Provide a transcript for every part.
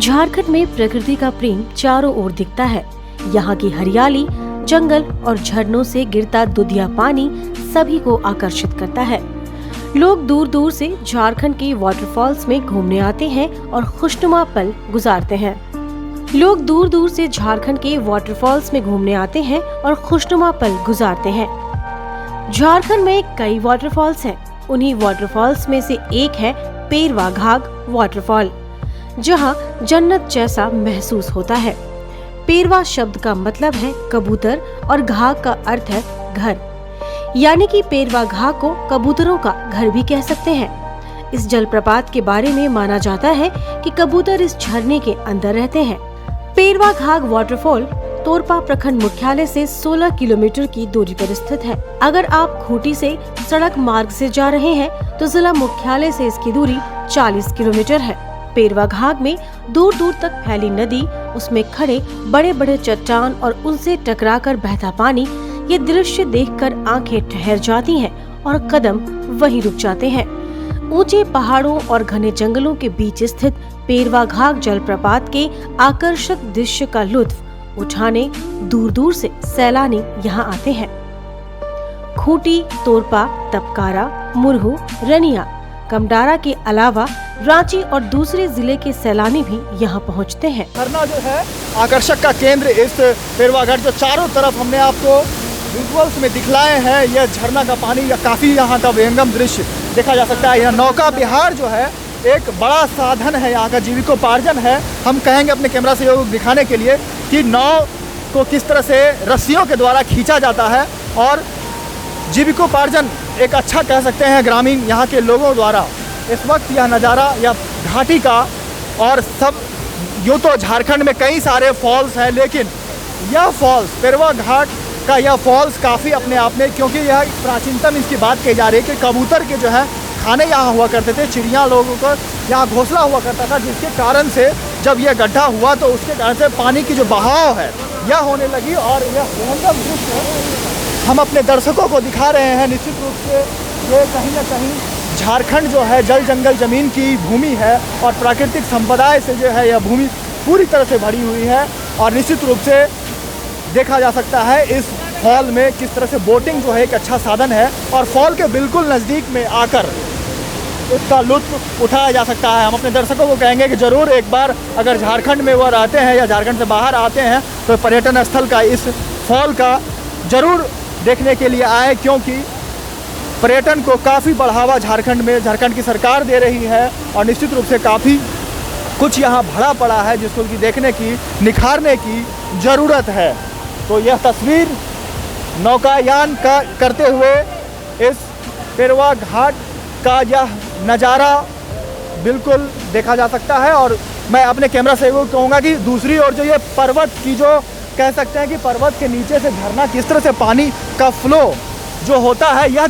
झारखंड में प्रकृति का प्रेम चारों ओर दिखता है। यहाँ की हरियाली, जंगल और झरनों से गिरता दुधिया पानी सभी को आकर्षित करता है। लोग दूर दूर से झारखंड के वाटरफॉल्स में घूमने आते हैं और खुशनुमा पल गुजारते हैं। लोग दूर दूर से झारखंड के वाटरफॉल्स में घूमने आते हैं और खुशनुमा पल गुजारते हैं। झारखंड में कई वाटरफॉल्स हैं। उन्हीं वाटरफॉल्स में से एक है पेरवा घाघ वाटरफॉल, जहां जन्नत जैसा महसूस होता है। पेरवा शब्द का मतलब है कबूतर और घाघ का अर्थ है घर, यानी कि पेरवा घाघ को कबूतरों का घर भी कह सकते हैं। इस जलप्रपात के बारे में माना जाता है कि कबूतर इस झरने के अंदर रहते हैं। पेरवा घाघ वाटरफॉल तोरपा प्रखंड मुख्यालय से 16 किलोमीटर की दूरी पर स्थित है। अगर आप खूंटी से सड़क मार्ग से जा रहे हैं तो जिला मुख्यालय से इसकी दूरी 40 किलोमीटर है। पेरवा घाघ में दूर दूर तक फैली नदी, उसमें खड़े बड़े बड़े चट्टान और उनसे टकराकर बहता पानी, ये दृश्य देखकर आंखें ठहर जाती हैं और कदम वहीं रुक जाते हैं। ऊंचे पहाड़ों और घने जंगलों के बीच स्थित पेरवा घाघ जलप्रपात के आकर्षक दृश्य का लुत्फ उठाने दूर दूर से सैलानी यहाँ आते हैं। खूंटी, तोरपा, तपकारा, मुरहू, रनिया, कमडारा के अलावा रांची और दूसरे जिले के सैलानी भी यहाँ पहुँचते हैं। झरना जो है आकर्षक का केंद्र इस पेरवा घाट, जो चारों तरफ हमने आपको विजुअल्स में दिखलाए हैं, यह झरना का पानी, या काफ़ी यहाँ का विहंगम दृश्य देखा जा सकता है। यह नौका विहार जो है एक बड़ा साधन है, यहाँ का जीविकोपार्जन है। हम कहेंगे अपने कैमरा से दिखाने के लिए कि नाव को किस तरह से रस्सियों के द्वारा खींचा जाता है और जीविकोपार्जन एक अच्छा कह सकते हैं ग्रामीण यहाँ के लोगों द्वारा। इस वक्त यह नज़ारा या घाटी का, और सब यूँ तो झारखंड में कई सारे फॉल्स हैं, लेकिन यह फॉल्स पेरवा घाट का यह फॉल्स काफ़ी अपने आप में, क्योंकि यह प्राचीनतम इसकी बात कही जा रही है कि कबूतर के जो है खाने यहाँ हुआ करते थे, चिड़िया लोगों को यहाँ घोंसला हुआ करता था, जिसके कारण से जब यह गड्ढा हुआ तो उसके कारण से पानी की जो बहाव है यह होने लगी। और यह विहंगम दृश्य हम अपने दर्शकों को दिखा रहे हैं। निश्चित रूप से ये कहीं ना कहीं झारखंड जो है जल जंगल ज़मीन की भूमि है और प्राकृतिक संपदा से जो है यह भूमि पूरी तरह से भरी हुई है। और निश्चित रूप से देखा जा सकता है इस फॉल में किस तरह से बोटिंग जो है एक अच्छा साधन है, और फॉल के बिल्कुल नज़दीक में आकर इसका लुत्फ उठाया जा सकता है। हम अपने दर्शकों को कहेंगे कि ज़रूर एक बार अगर झारखंड में वह रहते हैं या झारखंड से बाहर आते हैं तो पर्यटन स्थल का इस फॉल का ज़रूर देखने के लिए आए, क्योंकि पर्यटन को काफ़ी बढ़ावा झारखंड में झारखंड की सरकार दे रही है और निश्चित रूप से काफ़ी कुछ यहाँ भरा पड़ा है जिसको कि देखने की, निखारने की ज़रूरत है। तो यह तस्वीर नौकायान का करते हुए इस पेरवा घाट का यह नज़ारा बिल्कुल देखा जा सकता है। और मैं अपने कैमरा से वो कहूँगा कि दूसरी ओर जो ये पर्वत की, जो कह सकते हैं कि पर्वत के नीचे से झरना किस तरह से पानी का फ्लो जो होता है, यह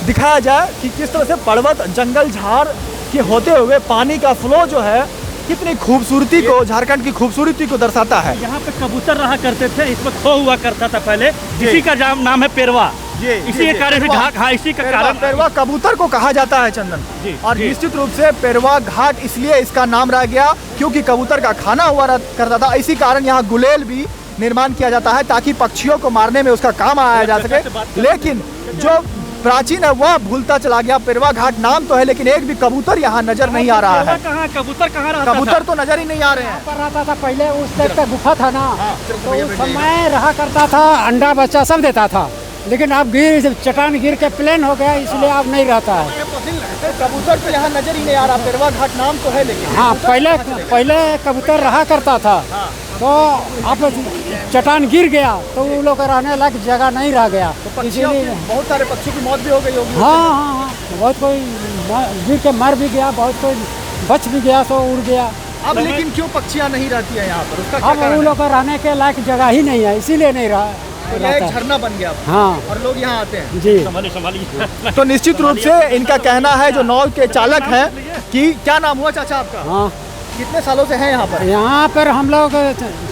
दिखाया जाए कि किस तरह से पर्वत, जंगल, झाड़ के होते हुए पानी का फ्लो जो है कितनी खूबसूरती को, झारखंड की खूबसूरती को दर्शाता है। यहाँ पे कबूतर रहा करते थे, इसमें खो हुआ करता था पहले, इसी का नाम है पेरवा। इसी के कारण घाट, हाँ इसी का कारण पेरवा कबूतर को कहा जाता है चंदन। और निश्चित रूप से पेरवा घाट इसलिए इसका नाम रह गया क्योंकि कबूतर का खाना हुआ करता था। इसी कारण यहाँ गुलेल भी निर्माण किया जाता है ताकि पक्षियों को मारने में उसका काम आया जा सके। लेकिन जो प्राचीन है वह भूलता चला गया। पेरवा घाट नाम तो है लेकिन एक भी कबूतर यहाँ नजर नहीं आ रहा है। कबूतर कहाँ रहता था? कबूतर तो नजर ही नहीं आ रहे हैं। पर रहता था पहले, उस टाइप का गुफा था ना, तो उस समय रहा करता था, अंडा बच्चा सब देता था। लेकिन अब चट्टान गिर के प्लेन हो गया, इसलिए अब नहीं रहता है। कबूतर तो यहाँ नजर ही नहीं आ रहा। पेरवा घाट नाम तो है लेकिन हाँ, पहले कबूतर रहा करता था, तो अब चट्टान गिर गया तो उन लोग रहने लायक जगह नहीं रह गया, इसीलिए बहुत सारे पक्षियों की मौत भी हो गई होगी। हाँ, बहुत कोई गिर के मर भी गया, बहुत कोई बच भी गया तो उड़ गया। अब लेकिन क्यों पक्षियाँ नहीं रहती है यहाँ पर? उसका क्या अब उन लोग रहने के लायक जगह ही नहीं है, इसीलिए नहीं रहा। एक झरना बन गया। हाँ, और लोग यहाँ आते हैं जी। संभालिए। तो निश्चित रूप से इनका कहना है, जो नाव के चालक हैं, कि क्या नाम हुआ चाचा आपका? हाँ, कितने सालों से हैं यहाँ पर? यहाँ पर हम लोग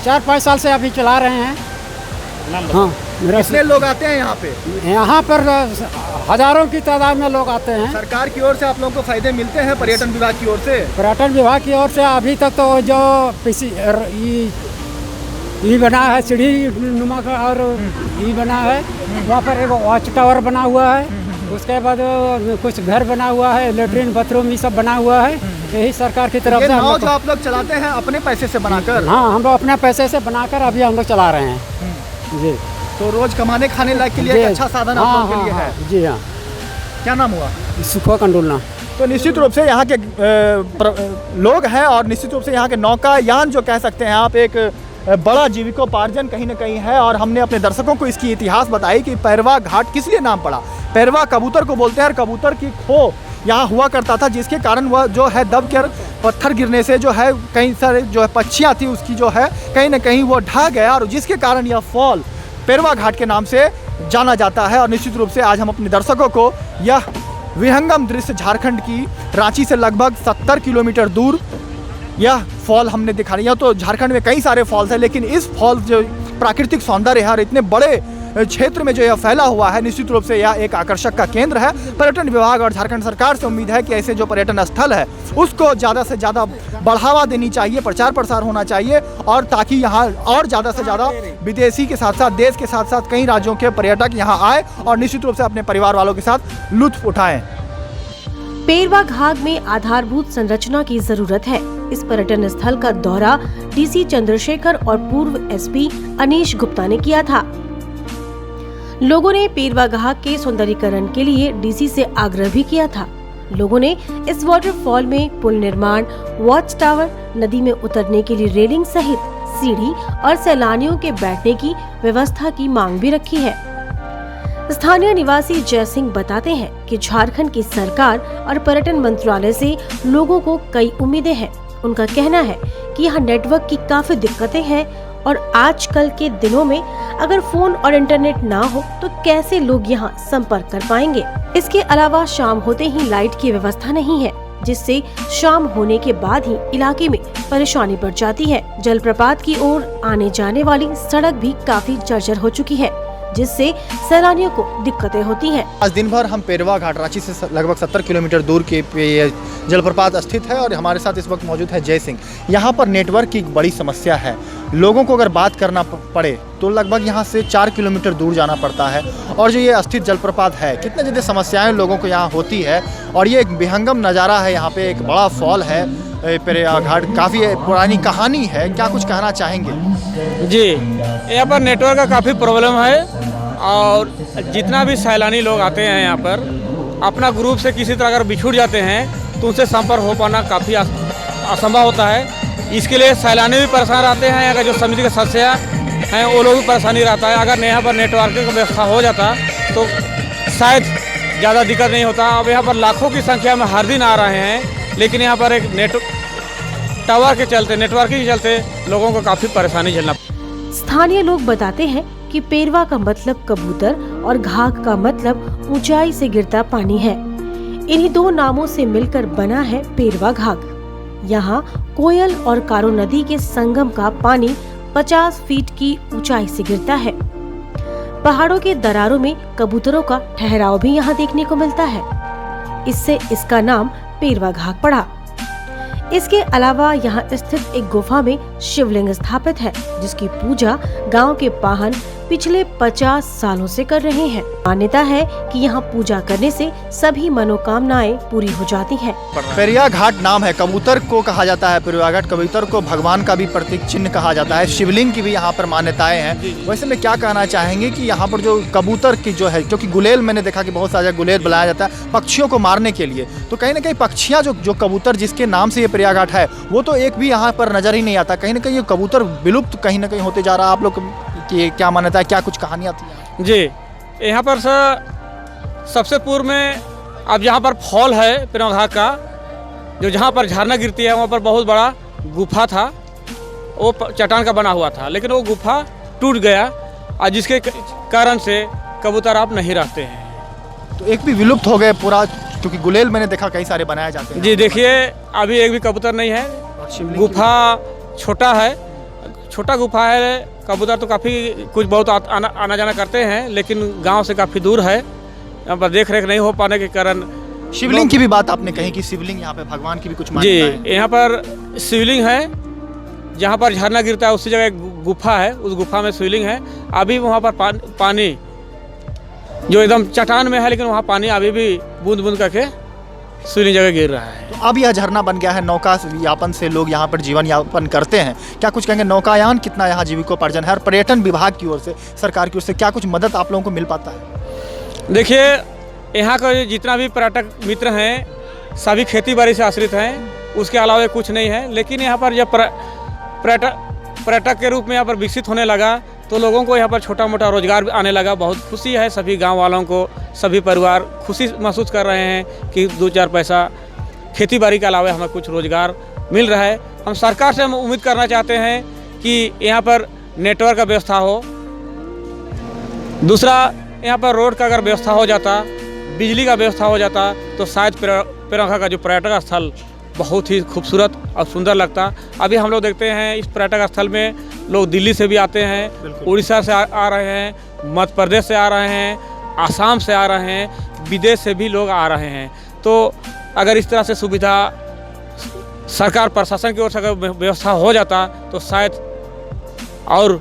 4-5 साल से अभी चला रहे हैं। नाम हाँ, मेरा कितने लोग आते हैं यहाँ पे? यहाँ पर हजारों की तादाद में लोग आते हैं। सरकार की ओर से आप लोगों को फायदे मिलते हैं पर्यटन विभाग की ओर से? पर्यटन विभाग की ओर से अभी तक तो जो ये बना है सीढ़ी नुमा का, और ये बना है वहाँ पर एक वॉच टावर बना हुआ है, उसके बाद कुछ घर बना हुआ है, लेटरिन बाथरूम ये सब बना हुआ है। यही सरकार की तरफ ये से नाव जो आप लोग चलाते हैं अपने पैसे से बनाकर? हाँ, हम लोग अपने पैसे से बनाकर अभी हम लोग चला रहे हैं जी। तो रोज कमाने खाने लायक के लिए एक अच्छा साधन आप लोगों के लिए है। जी हाँ। क्या नाम हुआ? सुखो कंडोलना। तो निश्चित रूप से यहाँ के लोग हैं और निश्चित रूप से यहाँ के नौकायान जो कह सकते हैं आप, एक बड़ा जीविकोपार्जन कहीं ना कहीं है। और हमने अपने दर्शकों को इसकी इतिहास बताई कि पैरवा घाट किस लिए नाम पड़ा। पैरवा कबूतर को बोलते हैं और कबूतर की खो यहाँ हुआ करता था, जिसके कारण वह जो है दब कर पत्थर गिरने से जो है कई सारे जो है पक्षियाँ थी उसकी जो है कहीं ना कहीं वो ढह गया, और जिसके कारण यह फॉल पैरवा घाट के नाम से जाना जाता है। और निश्चित रूप से आज हम अपने दर्शकों को यह विहंगम दृश्य झारखंड की रांची से लगभग 70 किलोमीटर दूर यह फॉल हमने दिखाई। यह तो झारखंड में कई सारे फॉल्स हैं, लेकिन इस फॉल जो प्राकृतिक सौंदर्य है और इतने बड़े क्षेत्र में जो यह फैला हुआ है, निश्चित रूप से यह एक आकर्षक का केंद्र है। पर्यटन विभाग और झारखंड सरकार से उम्मीद है कि ऐसे जो पर्यटन स्थल है उसको ज़्यादा से ज़्यादा बढ़ावा देनी चाहिए, प्रचार प्रसार होना चाहिए, और ताकि यहाँ और ज़्यादा से ज़्यादा विदेशी के साथ साथ देश के साथ साथ कई राज्यों के पर्यटक यहाँ आए और निश्चित रूप से अपने परिवार वालों के साथ लुत्फ उठाएं। पेरवा घाट में आधारभूत संरचना की जरूरत है। इस पर्यटन स्थल का दौरा डीसी चंद्रशेखर और पूर्व एसपी अनीश गुप्ता ने किया था। लोगों ने पेरवा घाट के सौंदर्यीकरण के लिए डीसी से आग्रह भी किया था। लोगों ने इस वाटरफॉल में पुल निर्माण, वॉच टावर, नदी में उतरने के लिए रेलिंग सहित सीढ़ी और सैलानियों के बैठने की व्यवस्था की मांग भी रखी है। स्थानीय निवासी जय सिंह बताते हैं कि झारखंड की सरकार और पर्यटन मंत्रालय से लोगों को कई उम्मीदें हैं। उनका कहना है कि यहाँ नेटवर्क की काफी दिक्कतें हैं और आजकल के दिनों में अगर फोन और इंटरनेट ना हो तो कैसे लोग यहाँ संपर्क कर पाएंगे। इसके अलावा शाम होते ही लाइट की व्यवस्था नहीं है, जिससे शाम होने के बाद ही इलाके में परेशानी बढ़ जाती है। जलप्रपात की ओर आने जाने वाली सड़क भी काफी जर्जर हो चुकी है, जिससे सैलानियों को दिक्कतें होती हैं। आज दिन भर हम पेरवा घाट रांची से लगभग 70 किलोमीटर दूर के पे जलप्रपात स्थित है और हमारे साथ इस वक्त मौजूद है जय सिंह। यहाँ पर नेटवर्क की बड़ी समस्या है। लोगों को अगर बात करना पड़े तो लगभग यहाँ से 4 किलोमीटर दूर जाना पड़ता है। और जो ये स्थित जलप्रपात है, कितने ज़्यादा समस्याएं लोगों को यहाँ होती है। और ये एक विहंगम नज़ारा है, यहाँ पे एक बड़ा फॉल है पेरवा घाट, काफ़ी पुरानी कहानी है। क्या कुछ कहना चाहेंगे? जी, यहाँ पर नेटवर्क का काफ़ी प्रॉब्लम है और जितना भी सैलानी लोग आते हैं यहाँ पर अपना ग्रुप से किसी तरह अगर बिछुड़ जाते हैं तो उनसे संपर्क हो पाना काफ़ी असंभव होता है। इसके लिए सैलानी भी परेशान रहते हैं, अगर जो समिति के सदस्य हैं वो लोग भी परेशानी रहता है। अगर यहाँ पर नेटवर्क की व्यवस्था हो जाता तो शायद ज़्यादा दिक्कत नहीं होता। अब यहाँ पर लाखों की संख्या में हर दिन आ रहे हैं, लेकिन यहाँ पर एक टावर के चलते, नेटवर्क के चलते लोगों को काफ़ी परेशानी झेलना। स्थानीय लोग बताते हैं कि पेरवा का मतलब कबूतर और घाघ का मतलब ऊंचाई से गिरता पानी है। इन्हीं दो नामों से मिलकर बना है पेरवा घाघ। यहाँ कोयल और कारो नदी के संगम का पानी 50 फीट की ऊंचाई से गिरता है। पहाड़ों के दरारों में कबूतरों का ठहराव भी यहाँ देखने को मिलता है। इससे इसका नाम पेरवा घाघ पड़ा। इसके अलावा यहाँ स्थित एक गुफा में शिवलिंग स्थापित है, जिसकी पूजा गांव के पाहन पिछले 50 सालों से कर रहे हैं। मान्यता है कि यहाँ पूजा करने से सभी मनोकामनाएं पूरी हो जाती हैं। पेरिया घाट नाम है, कबूतर को कहा जाता है पेरिया घाट। कबूतर को भगवान का भी प्रतीक चिन्ह कहा जाता है। शिवलिंग की भी यहाँ पर मान्यताएं हैं। वैसे में क्या कहना चाहेंगे कि यहाँ पर जो कबूतर की जो है, क्योंकि गुलेल मैंने देखा कि बहुत सारा गुलेल बनाया जाता है पक्षियों को मारने के लिए, तो कहीं ना कहीं पक्षियाँ जो कबूतर जिसके नाम से ये पेरिया घाट है वो तो एक भी यहाँ पर नजर ही नहीं आता। कहीं ना कहीं ये कबूतर विलुप्त कहीं ना कहीं होते जा रहा है। आप लोग की क्या मान्यता है, क्या कुछ कहानियाँ थी? जी, यहाँ पर सबसे पूर्व में अब यहाँ पर फॉल है पेरवा घाट का, जो जहाँ पर झरना गिरती है वहाँ पर बहुत बड़ा गुफा था, वो चट्टान का बना हुआ था, लेकिन वो गुफा टूट गया और जिसके कारण से कबूतर आप नहीं रहते हैं। तो एक भी विलुप्त हो गए पूरा, क्योंकि गुलेल मैंने देखा कई सारे बनाए जाते हैं। जी देखिए, अभी एक भी कबूतर नहीं है। गुफा छोटा है, छोटा गुफा है। कबूतर तो काफ़ी कुछ बहुत आना जाना करते हैं, लेकिन गांव से काफ़ी दूर है, यहाँ पर देख रेख नहीं हो पाने के कारण। शिवलिंग की भी बात आपने कही कि शिवलिंग यहाँ पे भगवान की भी कुछ मान्यता है। जी, यहाँ पर शिवलिंग है, जहाँ पर झरना गिरता है उसी जगह एक गुफा है, उस गुफा में शिवलिंग है। अभी वहाँ पर पानी जो एकदम चट्टान में है, लेकिन वहाँ पानी अभी भी बूंद बूंद करके शिवलिंग जगह गिर रहा है। तो अब यह झरना बन गया है, नौका यापन से लोग यहाँ पर जीवन यापन करते हैं। क्या कुछ कहेंगे, नौकायान कितना यहाँ जीविकोपार्जन है, और पर्यटन विभाग की ओर से, सरकार की ओर से क्या कुछ मदद आप लोगों को मिल पाता है? देखिए, यहाँ का जितना भी पर्यटक मित्र हैं सभी खेती बाड़ी से आश्रित हैं, उसके अलावा कुछ नहीं है। लेकिन यहाँ पर जब पर्यटक के रूप में यहाँ पर विकसित होने लगा तो लोगों को यहाँ पर छोटा मोटा रोजगार भी आने लगा। बहुत खुशी है सभी गांव वालों को, सभी परिवार खुशी महसूस कर रहे हैं कि 2-4 पैसा खेती बाड़ी के अलावा हमें कुछ रोजगार मिल रहा है। हम सरकार से हम उम्मीद करना चाहते हैं कि यहाँ पर नेटवर्क का व्यवस्था हो, दूसरा यहाँ पर रोड का अगर व्यवस्था हो जाता, बिजली का व्यवस्था हो जाता, तो शायद पेरौखा का जो पर्यटक स्थल बहुत ही खूबसूरत और सुंदर लगता। अभी हम लोग देखते हैं इस पर्यटक स्थल में लोग दिल्ली से भी आते हैं, उड़ीसा से आ रहे हैं, मध्य प्रदेश से आ रहे हैं, आसाम से आ रहे हैं, विदेश से भी लोग आ रहे हैं। तो अगर इस तरह से सुविधा सरकार प्रशासन की ओर से अगर व्यवस्था हो जाता तो शायद और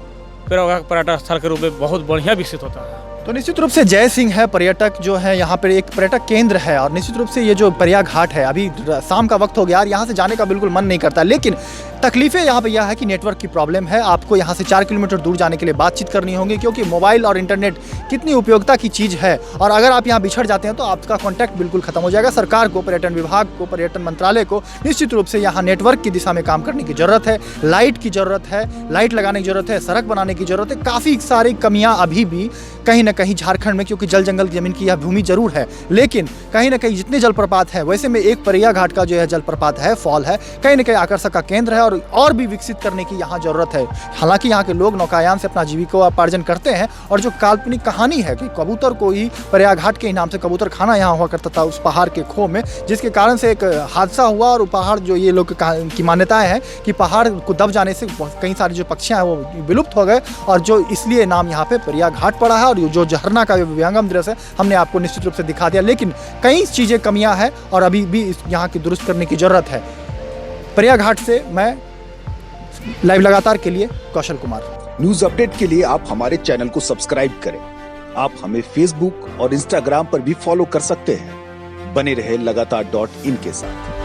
पर्यटक स्थल के रूप में बहुत बढ़िया विकसित होता है। तो निश्चित रूप से जय सिंह है पर्यटक जो है, यहाँ पर एक पर्यटक केंद्र है, और निश्चित रूप से ये जो परिया घाट है, अभी शाम का वक्त हो गया और यहाँ से जाने का बिल्कुल मन नहीं करता। लेकिन तकलीफें यहाँ पे यह है कि नेटवर्क की प्रॉब्लम है। आपको यहाँ से 4 किलोमीटर दूर जाने के लिए बातचीत करनी होगी, क्योंकि मोबाइल और इंटरनेट कितनी उपयोगिता की चीज़ है, और अगर आप यहाँ बिछड़ जाते हैं तो आपका कॉन्टैक्ट बिल्कुल खत्म हो जाएगा। सरकार को, पर्यटन विभाग को, पर्यटन मंत्रालय को निश्चित रूप से यहाँ नेटवर्क की दिशा में काम करने की ज़रूरत है। लाइट की ज़रूरत है, लाइट लगाने की ज़रूरत है, सड़क बनाने की ज़रूरत है। काफ़ी सारी कमियाँ अभी भी कहीं ना कहीं झारखंड में, क्योंकि जल जंगल ज़मीन की यह भूमि जरूर है, लेकिन कहीं ना कहीं जितने जलप्रपात है, वैसे में एक परिया घाट का जो है जलप्रपात है, फॉल है, कहीं ना कहीं आकर्षक का केंद्र है, और भी विकसित करने की यहाँ जरूरत है। हालांकि यहाँ के लोग नौकायान से अपना जीविकोपार्जन करते हैं, और जो काल्पनिक कहानी है कि कबूतर को ही परिया घाट के नाम से कबूतर खाना यहाँ हुआ करता था उस पहाड़ के खो में, जिसके कारण से एक हादसा हुआ, और पहाड़ जो ये लोग की मान्यताएं हैं कि पहाड़ को दब जाने से कई सारी जो पक्षियाँ हैं वो विलुप्त हो गए, और जो इसलिए नाम यहाँ पे परिया घाट पड़ा है। और जो झरना का विहंगम दृश्य है हमने आपको निश्चित रूप से दिखा दिया, लेकिन कई चीज़ें कमियां हैं और अभी भी यहाँ की दुरुस्त करने की ज़रूरत है। परिया घाट से मैं लाइव लगातार के लिए कौशल कुमार। न्यूज अपडेट के लिए आप हमारे चैनल को सब्सक्राइब करें। आप हमें फेसबुक और इंस्टाग्राम पर भी फॉलो कर सकते हैं। बने रहे लगातार.in के साथ।